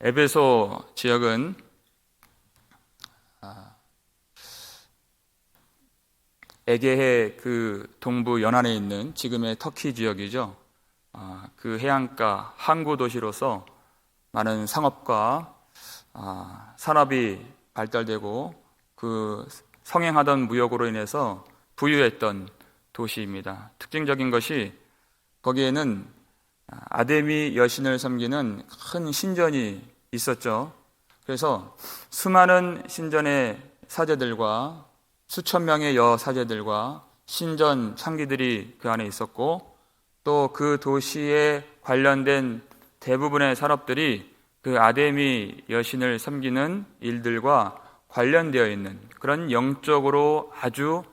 에베소 지역은 에게해 그 동부 연안에 있는 지금의 터키 지역이죠. 그 해안가 항구 도시로서 많은 상업과 산업이 발달되고 그 성행하던 무역으로 인해서 부유했던 도시입니다. 특징적인 것이 거기에는 아데미 여신을 섬기는 큰 신전이 있었죠. 그래서 수많은 신전의 사제들과 수천 명의 여사제들과 신전 창기들이 그 안에 있었고, 또 그 도시에 관련된 대부분의 산업들이 그 아데미 여신을 섬기는 일들과 관련되어 있는 그런 영적으로 아주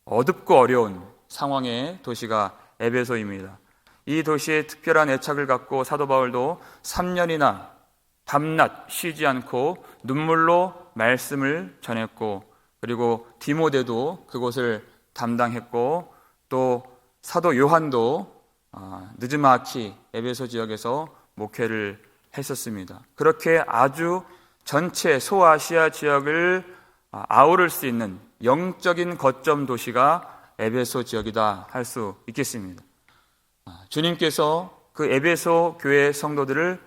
어둡고 어려운 상황의 도시가 에베소입니다. 이 도시에 특별한 애착을 갖고 사도 바울도 3년이나 밤낮 쉬지 않고 눈물로 말씀을 전했고, 그리고 디모데도 그곳을 담당했고, 또 사도 요한도 느즈마키 에베소 지역에서 목회를 했었습니다. 그렇게 아주 전체 소아시아 지역을 아우를 수 있는 영적인 거점 도시가 에베소 지역이다 할 수 있겠습니다. 주님께서 그 에베소 교회 성도들을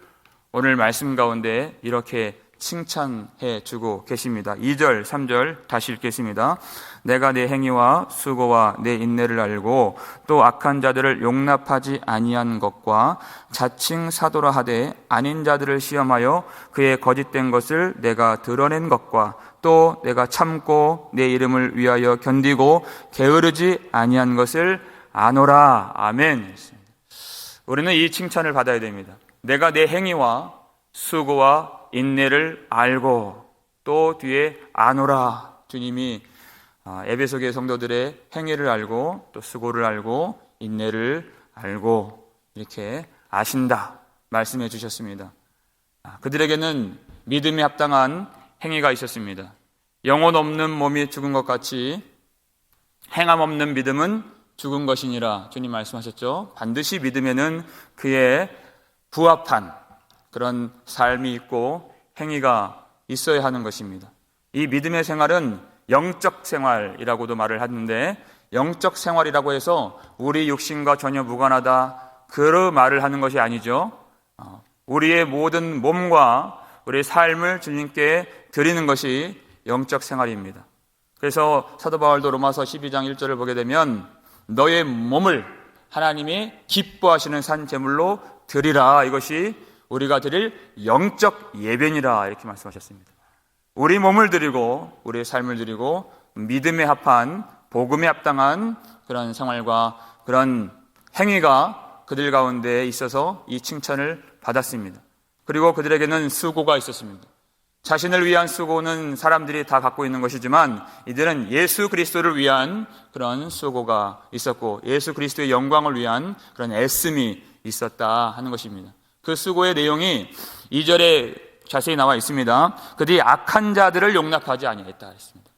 오늘 말씀 가운데 이렇게 칭찬해 주고 계십니다. 2절, 3절 다시 읽겠습니다. 내가 내 행위와 수고와 내 인내를 알고 또 악한 자들을 용납하지 아니한 것과 자칭 사도라 하되 아닌 자들을 시험하여 그의 거짓된 것을 내가 드러낸 것과 또 내가 참고 내 이름을 위하여 견디고 게으르지 아니한 것을 아노라. 아멘. 우리는 이 칭찬을 받아야 됩니다. 내가 내 행위와 수고와 인내를 알고, 또 뒤에 아노라. 주님이 에베소 교회 성도들의 행위를 알고 또 수고를 알고 인내를 알고 이렇게 아신다 말씀해 주셨습니다. 그들에게는 믿음에 합당한 행위가 있었습니다. 영혼 없는 몸이 죽은 것 같이 행함 없는 믿음은 죽은 것이니라 주님 말씀하셨죠. 반드시 믿음에는 그의 부합한 그런 삶이 있고 행위가 있어야 하는 것입니다. 이 믿음의 생활은 영적 생활이라고도 말을 하는데, 영적 생활이라고 해서 우리 육신과 전혀 무관하다 그런 말을 하는 것이 아니죠. 우리의 모든 몸과 우리의 삶을 주님께 드리는 것이 영적 생활입니다. 그래서 사도 바울도 로마서 12장 1절을 보게 되면 너의 몸을 하나님이 기뻐하시는 산 제물로 드리라, 이것이 우리가 드릴 영적 예배니라 이렇게 말씀하셨습니다. 우리 몸을 드리고 우리의 삶을 드리고 믿음에 합한 복음에 합당한 그런 생활과 그런 행위가 그들 가운데 있어서 이 칭찬을 받았습니다. 그리고 그들에게는 수고가 있었습니다. 자신을 위한 수고는 사람들이 다 갖고 있는 것이지만 이들은 예수 그리스도를 위한 그런 수고가 있었고 예수 그리스도의 영광을 위한 그런 애씀이 있었다 하는 것입니다. 그 수고의 내용이 2절에 자세히 나와 있습니다. 그들이 악한 자들을 용납하지 아니했다 했습니다.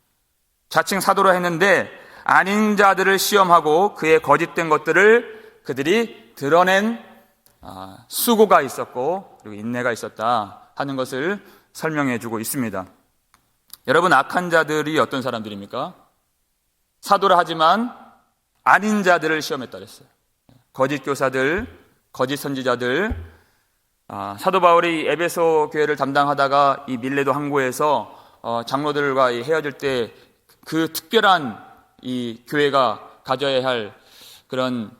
자칭 사도라 했는데 아닌 자들을 시험하고 그의 거짓된 것들을 그들이 드러낸 수고가 있었고 그리고 인내가 있었다 하는 것을 설명해 주고 있습니다. 여러분, 악한 자들이 어떤 사람들입니까? 사도라 하지만 아닌 자들을 시험했다 그랬어요. 거짓 교사들, 거짓 선지자들. 사도 바울이 에베소 교회를 담당하다가 이 밀레도 항구에서 장로들과 헤어질 때 그 특별한 이 교회가 가져야 할 그런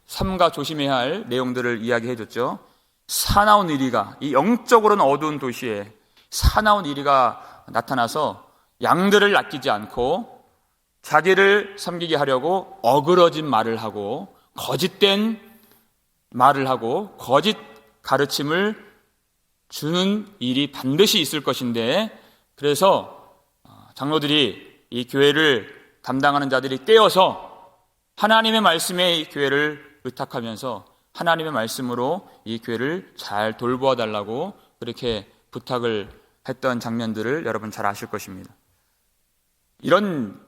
삼가 조심해야 할 내용들을 이야기해 줬죠. 사나운 이리가, 이 영적으로는 어두운 도시에 사나운 이리가 나타나서 양들을 아끼지 않고 자기를 섬기게 하려고 어그러진 말을 하고 거짓된 말을 하고 거짓 가르침을 주는 일이 반드시 있을 것인데, 그래서 장로들이 이 교회를 담당하는 자들이 깨어서 하나님의 말씀에 이 교회를 의탁하면서 하나님의 말씀으로 이 교회를 잘 돌보아 달라고 그렇게 부탁을 했던 장면들을 여러분 잘 아실 것입니다. 이런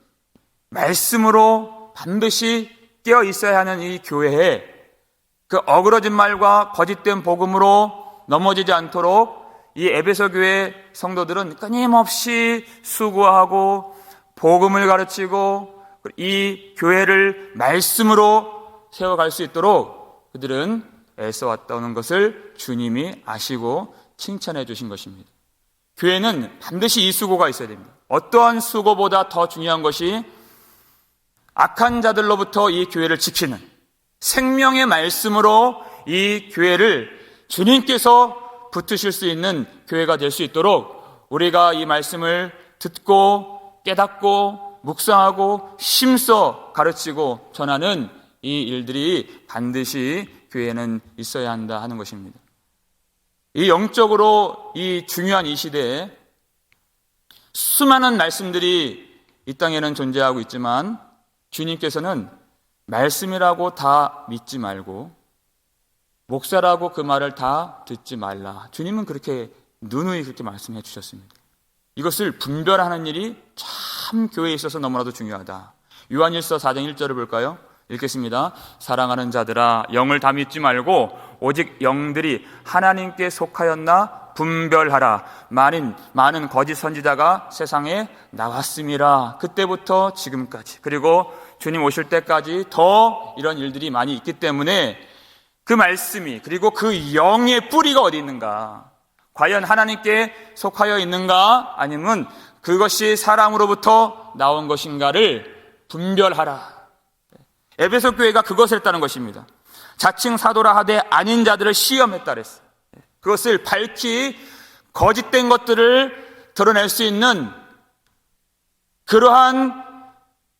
말씀으로 반드시 깨어 있어야 하는 이 교회에 그 어그러진 말과 거짓된 복음으로 넘어지지 않도록 이 에베소 교회 성도들은 끊임없이 수고하고 복음을 가르치고 이 교회를 말씀으로 세워갈 수 있도록 그들은 애써왔다는 것을 주님이 아시고 칭찬해 주신 것입니다. 교회는 반드시 이 수고가 있어야 됩니다. 어떠한 수고보다 더 중요한 것이 악한 자들로부터 이 교회를 지키는 생명의 말씀으로 이 교회를 주님께서 붙으실 수 있는 교회가 될 수 있도록 우리가 이 말씀을 듣고 깨닫고 묵상하고 심써 가르치고 전하는 이 일들이 반드시 교회에는 있어야 한다 하는 것입니다. 이 영적으로 이 중요한 이 시대에 수많은 말씀들이 이 땅에는 존재하고 있지만 주님께서는 말씀이라고 다 믿지 말고 목사라고 그 말을 다 듣지 말라. 주님은 그렇게 누누이 그렇게 말씀해 주셨습니다. 이것을 분별하는 일이 참 교회에 있어서 너무나도 중요하다. 요한일서 4장 1절을 볼까요? 읽겠습니다. 사랑하는 자들아, 영을 다 믿지 말고 오직 영들이 하나님께 속하였나 분별하라. 많은 거짓 선지자가 세상에 나왔음이라. 그때부터 지금까지, 그리고 주님 오실 때까지 더 이런 일들이 많이 있기 때문에 그 말씀이, 그리고 그 영의 뿌리가 어디 있는가, 과연 하나님께 속하여 있는가 아니면 그것이 사람으로부터 나온 것인가를 분별하라. 에베소 교회가 그것을 했다는 것입니다. 자칭 사도라 하되 아닌 자들을 시험했다 그랬어요. 그것을 밝히 거짓된 것들을 드러낼 수 있는 그러한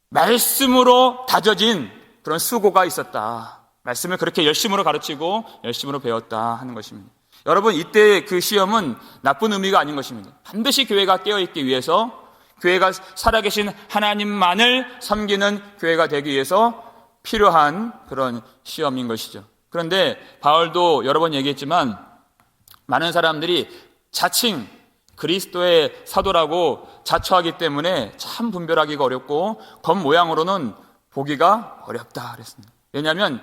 말씀으로 다져진 그런 수고가 있었다. 말씀을 그렇게 열심으로 가르치고 열심으로 배웠다 하는 것입니다. 여러분, 이때 그 시험은 나쁜 의미가 아닌 것입니다. 반드시 교회가 깨어있기 위해서, 교회가 살아계신 하나님만을 섬기는 교회가 되기 위해서 필요한 그런 시험인 것이죠. 그런데 바울도 여러 번 얘기했지만 많은 사람들이 자칭 그리스도의 사도라고 자처하기 때문에 참 분별하기가 어렵고 겉모양으로는 보기가 어렵다 그랬습니다. 왜냐하면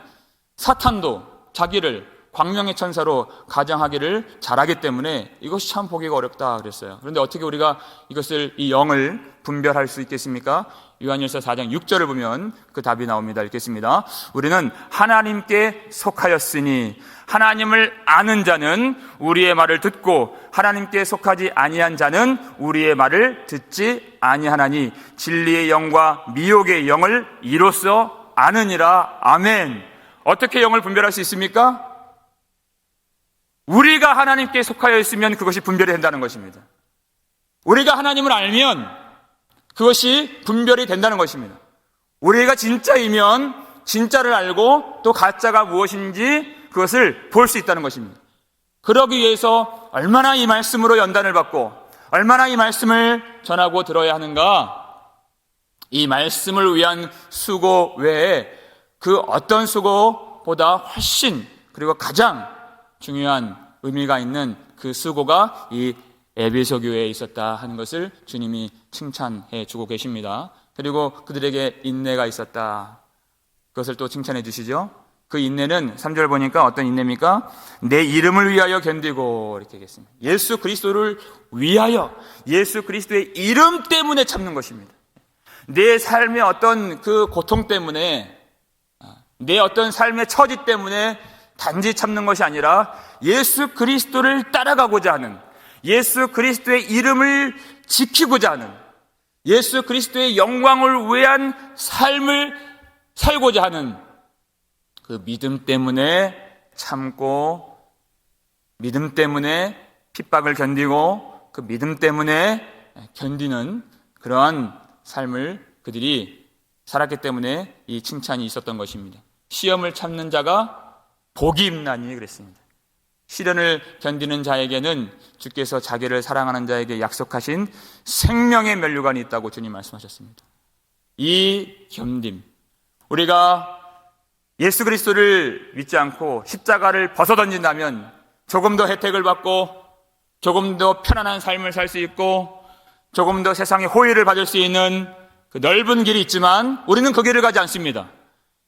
사탄도 자기를 광명의 천사로 가장하기를 잘하기 때문에 이것이 참 보기가 어렵다 그랬어요. 그런데 어떻게 우리가 이것을, 이 영을 분별할 수 있겠습니까? 요한일서 4장 6절을 보면 그 답이 나옵니다. 읽겠습니다. 우리는 하나님께 속하였으니 하나님을 아는 자는 우리의 말을 듣고 하나님께 속하지 아니한 자는 우리의 말을 듣지 아니하나니 진리의 영과 미혹의 영을 이로써 아느니라. 아멘. 어떻게 영을 분별할 수 있습니까? 우리가 하나님께 속하여 있으면 그것이 분별이 된다는 것입니다. 우리가 하나님을 알면 그것이 분별이 된다는 것입니다. 우리가 진짜이면 진짜를 알고 또 가짜가 무엇인지 그것을 볼 수 있다는 것입니다. 그러기 위해서 얼마나 이 말씀으로 연단을 받고 얼마나 이 말씀을 전하고 들어야 하는가. 이 말씀을 위한 수고 외에 그 어떤 수고보다 훨씬, 그리고 가장 중요한 의미가 있는 그 수고가 이 에베소 교회에 있었다 하는 것을 주님이 칭찬해 주고 계십니다. 그리고 그들에게 인내가 있었다. 그것을 또 칭찬해 주시죠. 그 인내는 3절 보니까 어떤 인내입니까? 내 이름을 위하여 견디고, 이렇게 얘기했습니다. 예수 그리스도를 위하여, 예수 그리스도의 이름 때문에 참는 것입니다. 내 삶의 어떤 그 고통 때문에, 내 어떤 삶의 처지 때문에 단지 참는 것이 아니라 예수 그리스도를 따라가고자 하는, 예수 그리스도의 이름을 지키고자 하는, 예수 그리스도의 영광을 위한 삶을 살고자 하는 그 믿음 때문에 참고, 믿음 때문에 핍박을 견디고, 그 믿음 때문에 견디는 그러한 삶을 그들이 살았기 때문에 이 칭찬이 있었던 것입니다. 시험을 참는 자가 복이 있나니 그랬습니다. 시련을 견디는 자에게는 주께서 자기를 사랑하는 자에게 약속하신 생명의 면류관이 있다고 주님 말씀하셨습니다. 이 견딤, 우리가 예수 그리스도를 믿지 않고 십자가를 벗어던진다면 조금 더 혜택을 받고 조금 더 편안한 삶을 살 수 있고 조금 더 세상의 호의를 받을 수 있는 그 넓은 길이 있지만 우리는 그 길을 가지 않습니다.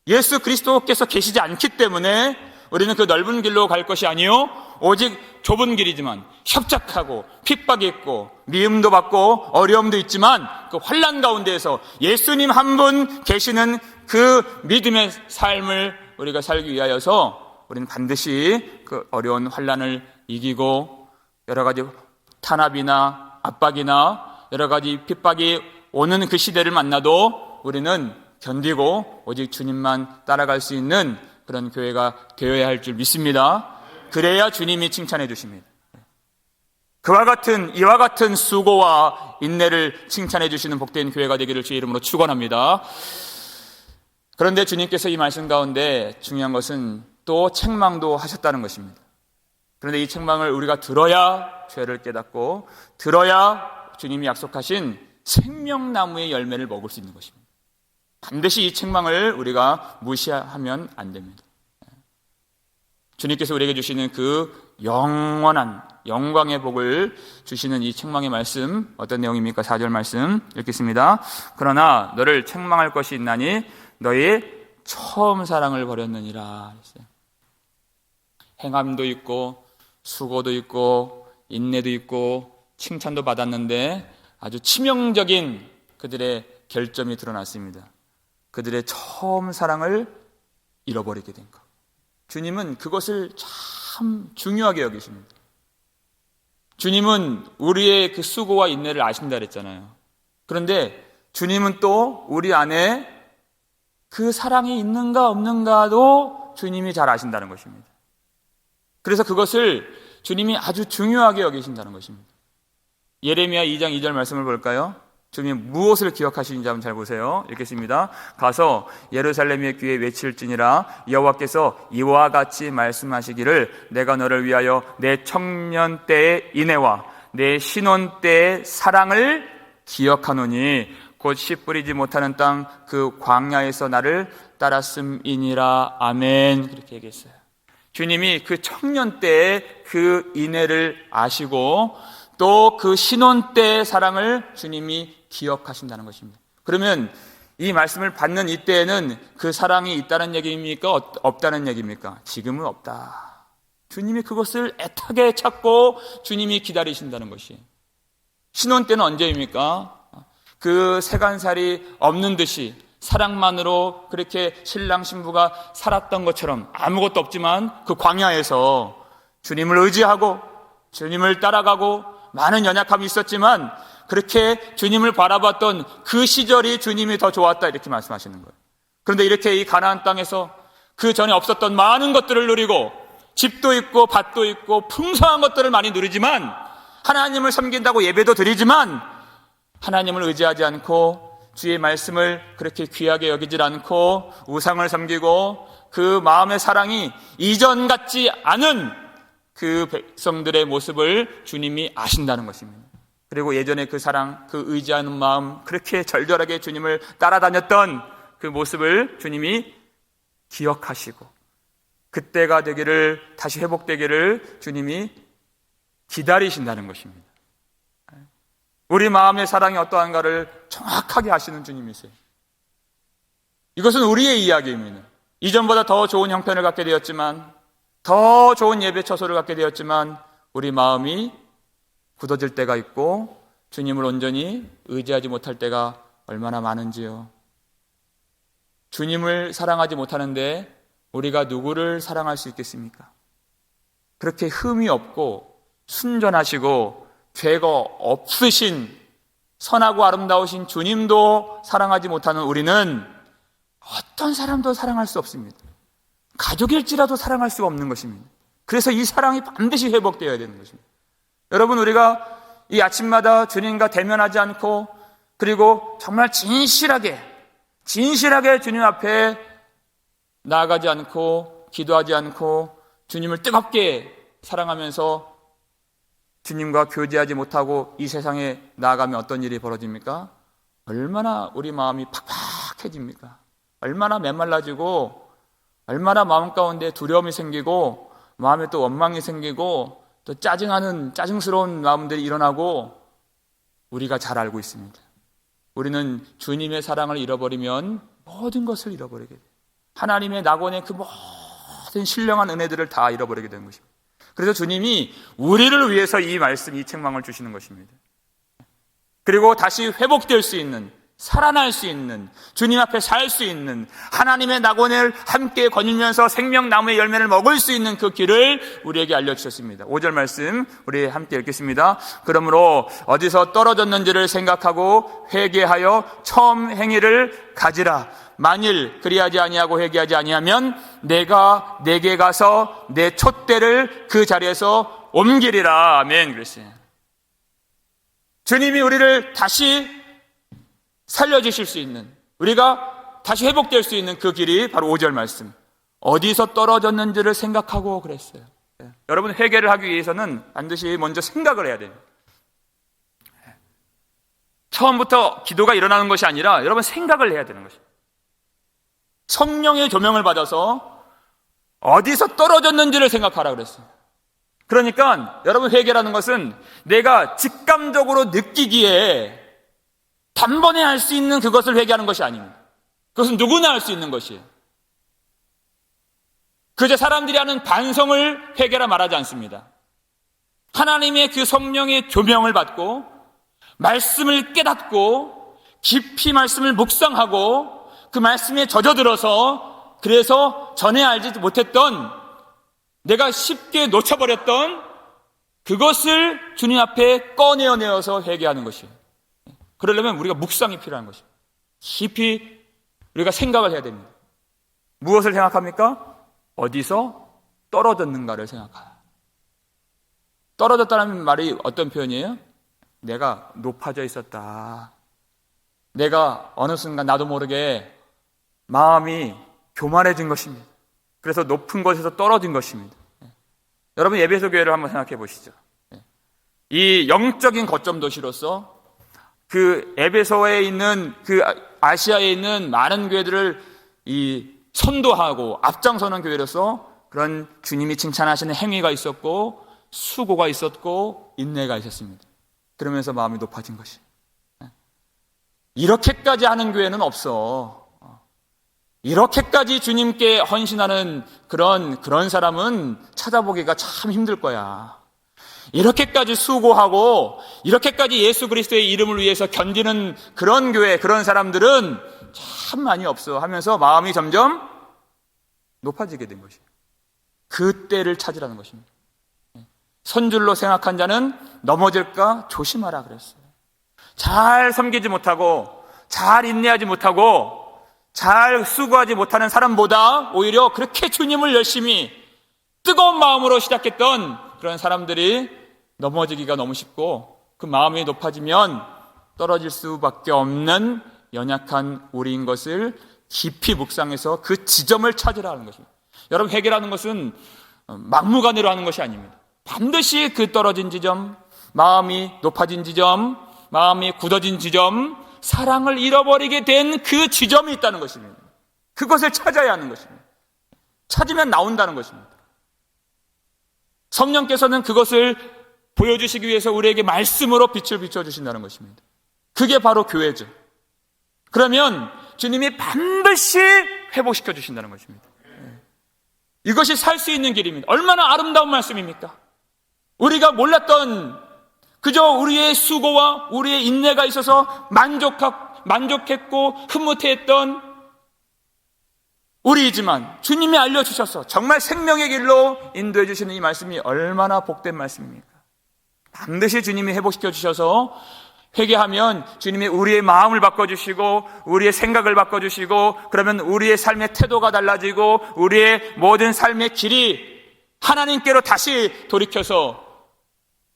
예수 그리스도께서 계시지 않기 때문에 우리는 그 넓은 길로 갈 것이 아니요 오직 좁은 길이지만 협착하고 핍박이 있고 미움도 받고 어려움도 있지만 그 환난 가운데에서 예수님 한 분 계시는 그 믿음의 삶을 우리가 살기 위하여서 우리는 반드시 그 어려운 환난을 이기고 여러 가지 탄압이나 압박이나 여러 가지 핍박이 오는 그 시대를 만나도 우리는 견디고 오직 주님만 따라갈 수 있는 그런 교회가 되어야 할 줄 믿습니다. 그래야 주님이 칭찬해 주십니다. 이와 같은 수고와 인내를 칭찬해 주시는 복된 교회가 되기를 주의 이름으로 축원합니다. 그런데 주님께서 이 말씀 가운데 중요한 것은 또 책망도 하셨다는 것입니다. 그런데 이 책망을 우리가 들어야 죄를 깨닫고 들어야 주님이 약속하신 생명나무의 열매를 먹을 수 있는 것입니다. 반드시 이 책망을 우리가 무시하면 안 됩니다. 주님께서 우리에게 주시는 그 영원한 영광의 복을 주시는 이 책망의 말씀, 어떤 내용입니까? 4절 말씀 읽겠습니다. 그러나 너를 책망할 것이 있나니 너의 처음 사랑을 버렸느니라. 행함도 있고 수고도 있고 인내도 있고 칭찬도 받았는데 아주 치명적인 그들의 결점이 드러났습니다. 그들의 처음 사랑을 잃어버리게 된 것. 주님은 그것을 참 중요하게 여기십니다. 주님은 우리의 그 수고와 인내를 아신다 그랬잖아요. 그런데 주님은 또 우리 안에 그 사랑이 있는가 없는가도 주님이 잘 아신다는 것입니다. 그래서 그것을 주님이 아주 중요하게 여기신다는 것입니다. 예레미야 2장 2절 말씀을 볼까요? 주님이 무엇을 기억하시는지 한번 잘 보세요. 읽겠습니다. 가서 예루살렘의 귀에 외칠지니라 여호와께서 이와 같이 말씀하시기를 내가 너를 위하여 내 청년 때의 인애와 내 신혼 때의 사랑을 기억하노니 곧 씨 뿌리지 못하는 땅 그 광야에서 나를 따랐음이니라. 아멘. 그렇게 얘기했어요. 주님이 그 청년 때의 그 인애를 아시고 또 그 신혼 때의 사랑을 주님이 기억하신다는 것입니다. 그러면 이 말씀을 받는 이때에는 그 사랑이 있다는 얘기입니까? 없다는 얘기입니까? 지금은 없다. 주님이 그것을 애타게 찾고 주님이 기다리신다는 것이에요. 신혼 때는 언제입니까? 그 세간살이 없는 듯이 사랑만으로 그렇게 신랑 신부가 살았던 것처럼 아무것도 없지만 그 광야에서 주님을 의지하고 주님을 따라가고 많은 연약함이 있었지만 그렇게 주님을 바라봤던 그 시절이 주님이 더 좋았다 이렇게 말씀하시는 거예요. 그런데 이렇게 이 가나안 땅에서 그 전에 없었던 많은 것들을 누리고 집도 있고 밭도 있고 풍성한 것들을 많이 누리지만 하나님을 섬긴다고 예배도 드리지만 하나님을 의지하지 않고 주의 말씀을 그렇게 귀하게 여기질 않고 우상을 섬기고 그 마음의 사랑이 이전 같지 않은 그 백성들의 모습을 주님이 아신다는 것입니다. 그리고 예전에 그 사랑, 그 의지하는 마음, 그렇게 절절하게 주님을 따라다녔던 그 모습을 주님이 기억하시고 그때가 되기를, 다시 회복되기를 주님이 기다리신다는 것입니다. 우리 마음의 사랑이 어떠한가를 정확하게 아시는 주님이세요. 이것은 우리의 이야기입니다. 이전보다 더 좋은 형편을 갖게 되었지만, 더 좋은 예배 처소를 갖게 되었지만 우리 마음이 굳어질 때가 있고 주님을 온전히 의지하지 못할 때가 얼마나 많은지요. 주님을 사랑하지 못하는데 우리가 누구를 사랑할 수 있겠습니까? 그렇게 흠이 없고 순전하시고 죄가 없으신 선하고 아름다우신 주님도 사랑하지 못하는 우리는 어떤 사람도 사랑할 수 없습니다. 가족일지라도 사랑할 수가 없는 것입니다. 그래서 이 사랑이 반드시 회복되어야 되는 것입니다. 여러분, 우리가 이 아침마다 주님과 대면하지 않고 그리고 정말 진실하게 주님 앞에 나아가지 않고 기도하지 않고 주님을 뜨겁게 사랑하면서 주님과 교제하지 못하고 이 세상에 나아가면 어떤 일이 벌어집니까? 얼마나 우리 마음이 팍팍해집니까? 얼마나 메말라지고 얼마나 마음 가운데 두려움이 생기고 마음에 또 원망이 생기고 또 짜증스러운 마음들이 일어나고 우리가 잘 알고 있습니다. 우리는 주님의 사랑을 잃어버리면 모든 것을 잃어버리게 돼요. 하나님의 낙원의 그 모든 신령한 은혜들을 다 잃어버리게 되는 것입니다. 그래서 주님이 우리를 위해서 이 말씀, 이 책망을 주시는 것입니다. 그리고 다시 회복될 수 있는, 살아날 수 있는, 주님 앞에 살 수 있는, 하나님의 낙원을 함께 거닐면서 생명나무의 열매를 먹을 수 있는 그 길을 우리에게 알려주셨습니다. 5절 말씀 우리 함께 읽겠습니다. 그러므로 어디서 떨어졌는지를 생각하고 회개하여 처음 행위를 가지라. 만일 그리하지 아니하고 회개하지 아니하면 내가 내게 가서 내 촛대를 그 자리에서 옮기리라. 아멘. 그랬어요. 주님이 우리를 다시 살려주실 수 있는, 우리가 다시 회복될 수 있는 그 길이 바로 5절 말씀. 어디서 떨어졌는지를 생각하고 그랬어요. 여러분, 회개를 하기 위해서는 반드시 먼저 생각을 해야 돼요. 처음부터 기도가 일어나는 것이 아니라 여러분 생각을 해야 되는 것입니다. 성령의 조명을 받아서 어디서 떨어졌는지를 생각하라 그랬어요. 그러니까 여러분, 회개라는 것은 내가 직감적으로 느끼기에 단번에 할 수 있는 그것을 회개하는 것이 아닙니다. 그것은 누구나 할 수 있는 것이에요. 그저 사람들이 하는 반성을 회개라 말하지 않습니다. 하나님의 그 성령의 조명을 받고 말씀을 깨닫고 깊이 말씀을 묵상하고 그 말씀에 젖어들어서, 그래서 전에 알지 못했던, 내가 쉽게 놓쳐버렸던 그것을 주님 앞에 꺼내어내어서 회개하는 것이에요. 그러려면 우리가 묵상이 필요한 것입니다. 깊이 우리가 생각을 해야 됩니다. 무엇을 생각합니까? 어디서 떨어졌는가를 생각하라. 떨어졌다는 말이 어떤 표현이에요? 내가 높아져 있었다. 내가 어느 순간 나도 모르게 마음이 교만해진 것입니다. 그래서 높은 곳에서 떨어진 것입니다. 여러분, 에베소 교회를 한번 생각해 보시죠. 이 영적인 거점 도시로서 그 에베소에 있는, 그 아시아에 있는 많은 교회들을 이 선도하고 앞장서는 교회로서 그런 주님이 칭찬하시는 행위가 있었고 수고가 있었고 인내가 있었습니다. 그러면서 마음이 높아진 것이. 이렇게까지 하는 교회는 없어. 이렇게까지 주님께 헌신하는 그런 사람은 찾아보기가 참 힘들 거야. 이렇게까지 수고하고 이렇게까지 예수 그리스도의 이름을 위해서 견디는 그런 교회, 그런 사람들은 참 많이 없어 하면서 마음이 점점 높아지게 된 것이에요. 그 때를 찾으라는 것입니다. 선줄로 생각한 자는 넘어질까 조심하라 그랬어요. 잘 섬기지 못하고 잘 인내하지 못하고 잘 수고하지 못하는 사람보다 오히려 그렇게 주님을 열심히 뜨거운 마음으로 시작했던 그런 사람들이 넘어지기가 너무 쉽고, 그 마음이 높아지면 떨어질 수밖에 없는 연약한 우리인 것을 깊이 묵상해서 그 지점을 찾으라는 것입니다. 여러분, 회개라는 것은 막무가내로 하는 것이 아닙니다. 반드시 그 떨어진 지점, 마음이 높아진 지점, 마음이 굳어진 지점, 사랑을 잃어버리게 된 그 지점이 있다는 것입니다. 그것을 찾아야 하는 것입니다. 찾으면 나온다는 것입니다. 성령께서는 그것을 보여주시기 위해서 우리에게 말씀으로 빛을 비춰주신다는 것입니다. 그게 바로 교회죠. 그러면 주님이 반드시 회복시켜 주신다는 것입니다. 이것이 살 수 있는 길입니다. 얼마나 아름다운 말씀입니까? 우리가 몰랐던, 그저 우리의 수고와 우리의 인내가 있어서 만족했고 흐뭇해했던 우리이지만 주님이 알려주셔서 정말 생명의 길로 인도해 주시는 이 말씀이 얼마나 복된 말씀입니까? 반드시 주님이 회복시켜 주셔서 회개하면 주님이 우리의 마음을 바꿔주시고 우리의 생각을 바꿔주시고, 그러면 우리의 삶의 태도가 달라지고 우리의 모든 삶의 길이 하나님께로 다시 돌이켜서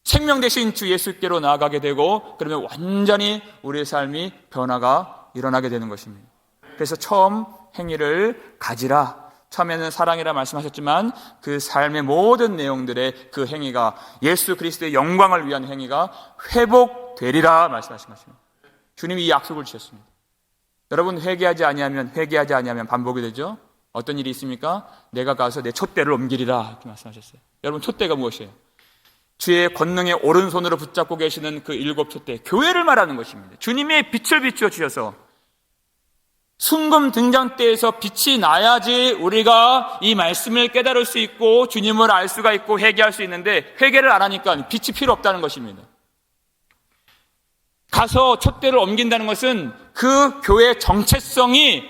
생명 되신 주 예수께로 나아가게 되고, 그러면 완전히 우리의 삶이 변화가 일어나게 되는 것입니다. 그래서 처음 행위를 가지라. 처음에는 사랑이라 말씀하셨지만 그 삶의 모든 내용들의 그 행위가 예수 그리스도의 영광을 위한 행위가 회복되리라 말씀하신 것입니다. 주님이 이 약속을 주셨습니다. 여러분, 회개하지 아니하면 반복이 되죠. 어떤 일이 있습니까? 내가 가서 내 촛대를 옮기리라 이렇게 말씀하셨어요. 여러분, 촛대가 무엇이에요? 주의 권능의 오른손으로 붙잡고 계시는 그 7 촛대, 교회를 말하는 것입니다. 주님의 빛을 비추어 주셔서 순금 등잔대에서 빛이 나야지 우리가 이 말씀을 깨달을 수 있고 주님을 알 수가 있고 회개할 수 있는데, 회개를 안 하니까 빛이 필요 없다는 것입니다. 가서 촛대를 옮긴다는 것은 그 교회의 정체성이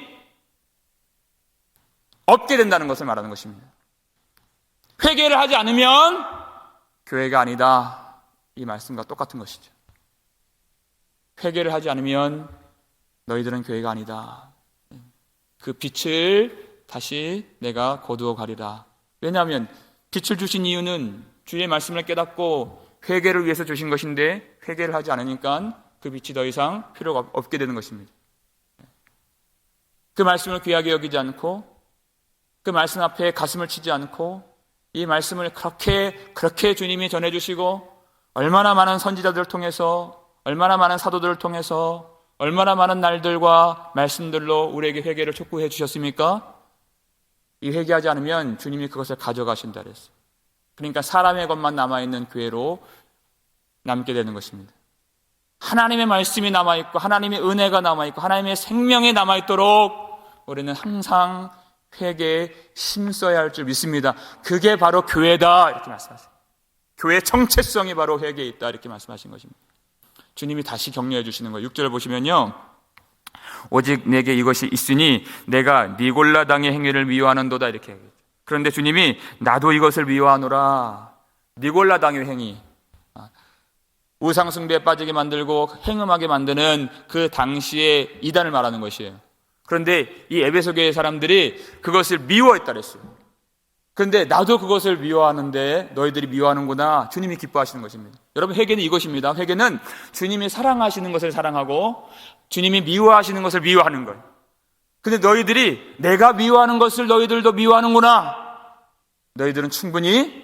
없게 된다는 것을 말하는 것입니다. 회개를 하지 않으면 교회가 아니다, 이 말씀과 똑같은 것이죠. 회개를 하지 않으면 너희들은 교회가 아니다. 그 빛을 다시 내가 거두어 가리라. 왜냐하면 빛을 주신 이유는 주의 말씀을 깨닫고 회개를 위해서 주신 것인데, 회개를 하지 않으니까 그 빛이 더 이상 필요가 없게 되는 것입니다. 그 말씀을 귀하게 여기지 않고, 그 말씀 앞에 가슴을 치지 않고, 이 말씀을 그렇게 주님이 전해주시고, 얼마나 많은 선지자들을 통해서, 얼마나 많은 사도들을 통해서, 얼마나 많은 날들과 말씀들로 우리에게 회개를 촉구해 주셨습니까? 이 회개하지 않으면 주님이 그것을 가져가신다 그랬어요. 그러니까 사람의 것만 남아있는 교회로 남게 되는 것입니다. 하나님의 말씀이 남아있고, 하나님의 은혜가 남아있고, 하나님의 생명이 남아있도록 우리는 항상 회개에 힘써야 할 줄 믿습니다. 그게 바로 교회다, 이렇게 말씀하세요. 교회의 정체성이 바로 회개에 있다, 이렇게 말씀하신 것입니다. 주님이 다시 격려해 주시는 거예요. 6절 보시면요, 오직 내게 이것이 있으니 내가 니골라당의 행위를 미워하는도다, 이렇게 얘기해요. 그런데 주님이 나도 이것을 미워하노라. 니골라당의 행위, 우상숭배에 빠지게 만들고 행음하게 만드는 그 당시의 이단을 말하는 것이에요. 그런데 이 에베소 교회 사람들이 그것을 미워했다 그랬어요. 그런데 나도 그것을 미워하는데 너희들이 미워하는구나, 주님이 기뻐하시는 것입니다. 여러분, 회개는 이것입니다. 회개는 주님이 사랑하시는 것을 사랑하고 주님이 미워하시는 것을 미워하는 거예요. 근데 너희들이 내가 미워하는 것을 너희들도 미워하는구나, 너희들은 충분히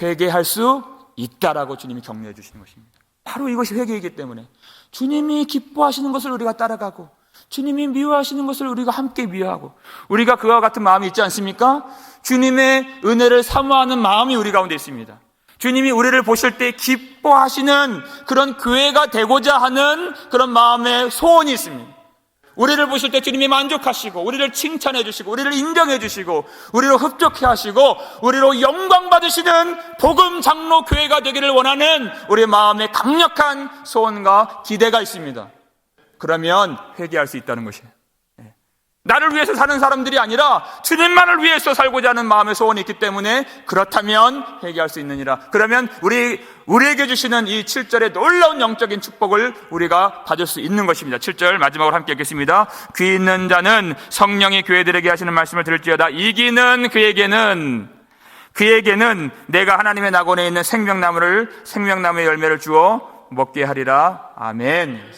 회개할 수 있다라고 주님이 격려해 주시는 것입니다. 바로 이것이 회개이기 때문에 주님이 기뻐하시는 것을 우리가 따라가고, 주님이 미워하시는 것을 우리가 함께 미워하고, 우리가 그와 같은 마음이 있지 않습니까? 주님의 은혜를 사모하는 마음이 우리 가운데 있습니다. 주님이 우리를 보실 때 기뻐하시는 그런 교회가 되고자 하는 그런 마음의 소원이 있습니다. 우리를 보실 때 주님이 만족하시고, 우리를 칭찬해 주시고, 우리를 인정해 주시고, 우리로 흡족해 하시고, 우리로 영광 받으시는 복음 장로 교회가 되기를 원하는 우리의 마음에 강력한 소원과 기대가 있습니다. 그러면 회개할 수 있다는 것이에요. 나를 위해서 사는 사람들이 아니라 주님만을 위해서 살고자 하는 마음의 소원이 있기 때문에, 그렇다면 회개할 수 있느니라. 그러면 우리에게 주시는 이 7절의 놀라운 영적인 축복을 우리가 받을 수 있는 것입니다. 7절 마지막으로 함께 읽겠습니다. 귀 있는 자는 성령이 교회들에게 하시는 말씀을 들을지어다. 이기는 그에게는 내가 하나님의 낙원에 있는 생명나무의 열매를 주어 먹게 하리라. 아멘.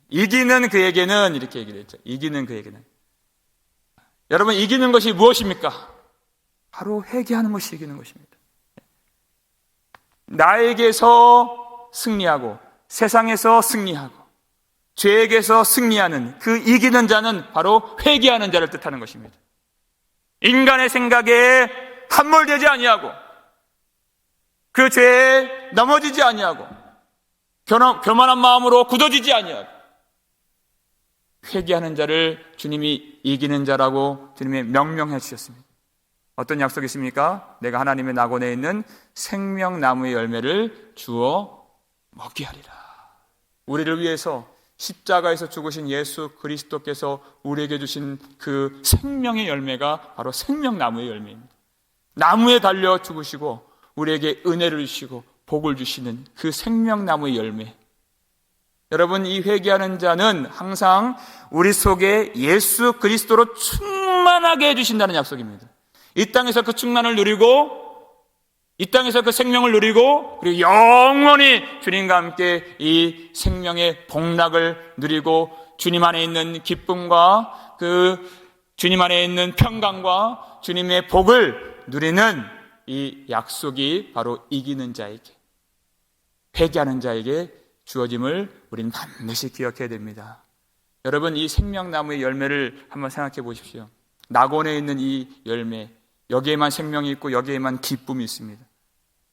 이기는 그에게는, 이렇게 얘기를 했죠. 이기는 그에게는. 여러분, 이기는 것이 무엇입니까? 바로 회개하는 것이 이기는 것입니다. 나에게서 승리하고, 세상에서 승리하고, 죄에게서 승리하는 그 이기는 자는 바로 회개하는 자를 뜻하는 것입니다. 인간의 생각에 함몰되지 아니하고, 그 죄에 넘어지지 아니하고, 교만한 마음으로 굳어지지 아니하고, 회개하는 자를 주님이 이기는 자라고 주님이 명명해 주셨습니다. 어떤 약속이 있습니까? 내가 하나님의 낙원에 있는 생명나무의 열매를 주어 먹게 하리라. 우리를 위해서 십자가에서 죽으신 예수 그리스도께서 우리에게 주신 그 생명의 열매가 바로 생명나무의 열매입니다. 나무에 달려 죽으시고 우리에게 은혜를 주시고 복을 주시는 그 생명나무의 열매. 여러분, 이 회개하는 자는 항상 우리 속에 예수 그리스도로 충만하게 해주신다는 약속입니다. 이 땅에서 그 충만을 누리고, 이 땅에서 그 생명을 누리고, 그리고 영원히 주님과 함께 이 생명의 복락을 누리고, 주님 안에 있는 기쁨과 그 주님 안에 있는 평강과 주님의 복을 누리는 이 약속이 바로 이기는 자에게, 회개하는 자에게 주어짐을 우리는 반드시 기억해야 됩니다. 여러분, 이 생명나무의 열매를 한번 생각해 보십시오. 낙원에 있는 이 열매, 여기에만 생명이 있고 여기에만 기쁨이 있습니다.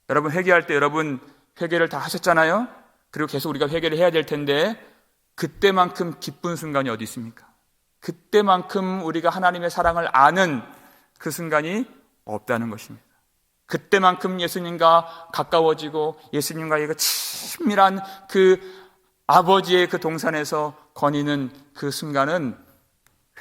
여러분, 회개할 때 여러분 회개를 다 하셨잖아요? 그리고 계속 우리가 회개를 해야 될 텐데, 그때만큼 기쁜 순간이 어디 있습니까? 그때만큼 우리가 하나님의 사랑을 아는 그 순간이 없다는 것입니다. 그때만큼 예수님과 가까워지고 예수님과의 그 친밀한 그 아버지의 그 동산에서 거니는 그 순간은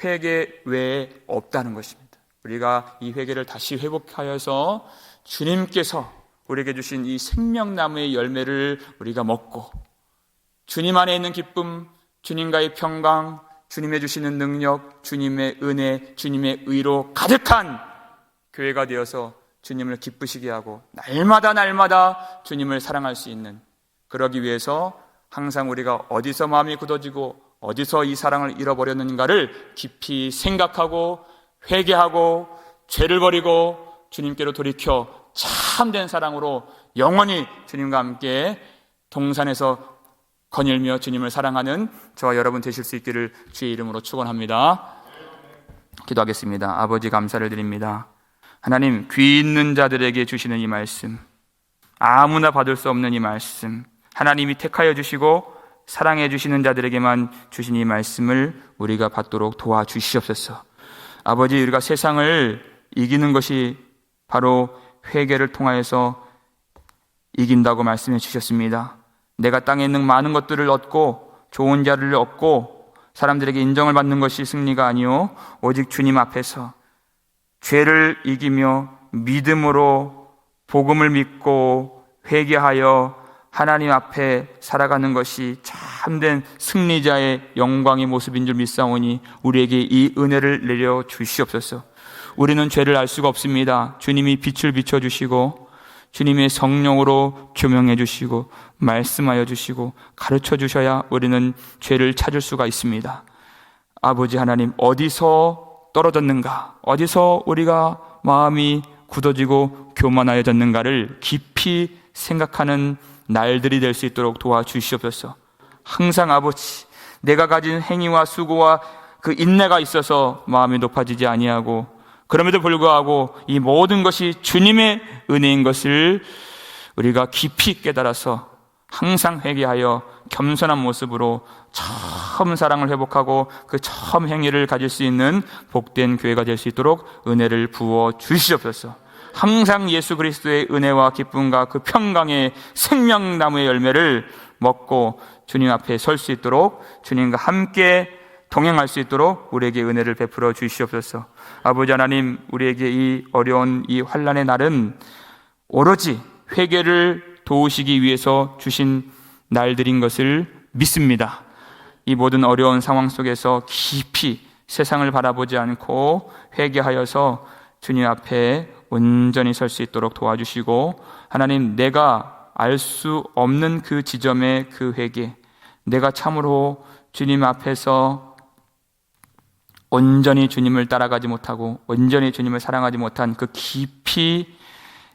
회개 외에 없다는 것입니다. 우리가 이 회개를 다시 회복하여서 주님께서 우리에게 주신 이 생명나무의 열매를 우리가 먹고 주님 안에 있는 기쁨, 주님과의 평강, 주님의 주시는 능력, 주님의 은혜, 주님의 의로 가득한 교회가 되어서 주님을 기쁘시게 하고 날마다 주님을 사랑할 수 있는, 그러기 위해서 항상 우리가 어디서 마음이 굳어지고 어디서 이 사랑을 잃어버렸는가를 깊이 생각하고 회개하고 죄를 버리고 주님께로 돌이켜 참된 사랑으로 영원히 주님과 함께 동산에서 거닐며 주님을 사랑하는 저와 여러분 되실 수 있기를 주의 이름으로 축원합니다. 기도하겠습니다. 아버지, 감사를 드립니다. 하나님, 귀 있는 자들에게 주시는 이 말씀, 아무나 받을 수 없는 이 말씀, 하나님이 택하여 주시고 사랑해 주시는 자들에게만 주신 이 말씀을 우리가 받도록 도와주시옵소서. 아버지, 우리가 세상을 이기는 것이 바로 회개를 통하여서 이긴다고 말씀해 주셨습니다. 내가 땅에 있는 많은 것들을 얻고 좋은 자리를 얻고 사람들에게 인정을 받는 것이 승리가 아니요 오직 주님 앞에서 죄를 이기며 믿음으로 복음을 믿고 회개하여 하나님 앞에 살아가는 것이 참된 승리자의 영광의 모습인 줄 믿사오니 우리에게 이 은혜를 내려 주시옵소서. 우리는 죄를 알 수가 없습니다. 주님이 빛을 비춰주시고 주님의 성령으로 조명해 주시고 말씀하여 주시고 가르쳐 주셔야 우리는 죄를 찾을 수가 있습니다. 아버지 하나님, 어디서 떨어졌는가, 어디서 우리가 마음이 굳어지고 교만하여졌는가를 깊이 생각하는 날들이 될 수 있도록 도와주시옵소서. 항상 아버지, 내가 가진 행위와 수고와 그 인내가 있어서 마음이 높아지지 아니하고 그럼에도 불구하고 이 모든 것이 주님의 은혜인 것을 우리가 깊이 깨달아서 항상 회개하여 겸손한 모습으로 처음 사랑을 회복하고 그 처음 행위를 가질 수 있는 복된 교회가 될 수 있도록 은혜를 부어 주시옵소서. 항상 예수 그리스도의 은혜와 기쁨과 그 평강의 생명나무의 열매를 먹고 주님 앞에 설 수 있도록, 주님과 함께 동행할 수 있도록 우리에게 은혜를 베풀어 주시옵소서. 아버지 하나님, 우리에게 이 어려운 이 환난의 날은 오로지 회개를 도우시기 위해서 주신 날들인 것을 믿습니다. 이 모든 어려운 상황 속에서 깊이 세상을 바라보지 않고 회개하여서 주님 앞에 온전히 설 수 있도록 도와주시고, 하나님, 내가 알 수 없는 그 지점의 그 회개, 내가 참으로 주님 앞에서 온전히 주님을 따라가지 못하고 온전히 주님을 사랑하지 못한 그 깊이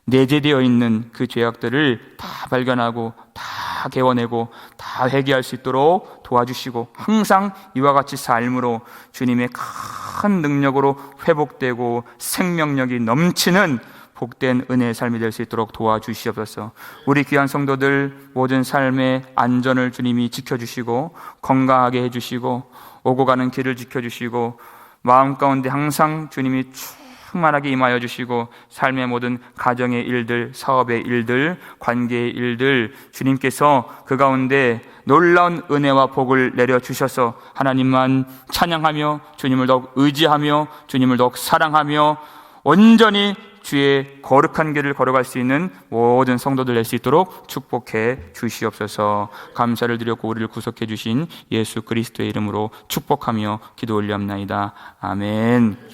내재되어 있는 그 죄악들을 다 발견하고 다 개워내고 다 회개할 수 있도록 도와주시고, 항상 이와 같이 삶으로 주님의 큰 능력으로 회복되고 생명력이 넘치는 복된 은혜의 삶이 될 수 있도록 도와주시옵소서. 우리 귀한 성도들 모든 삶의 안전을 주님이 지켜주시고 건강하게 해주시고 오고 가는 길을 지켜주시고 마음 가운데 항상 주님이 충만하게 임하여 주시고 삶의 모든 가정의 일들, 사업의 일들, 관계의 일들 주님께서 그 가운데 놀라운 은혜와 복을 내려주셔서 하나님만 찬양하며 주님을 더욱 의지하며 주님을 더욱 사랑하며 온전히 주의 거룩한 길을 걸어갈 수 있는 모든 성도들 될 수 있도록 축복해 주시옵소서. 감사를 드렸고 우리를 구속해 주신 예수 그리스도의 이름으로 축복하며 기도 올리옵나이다. 아멘.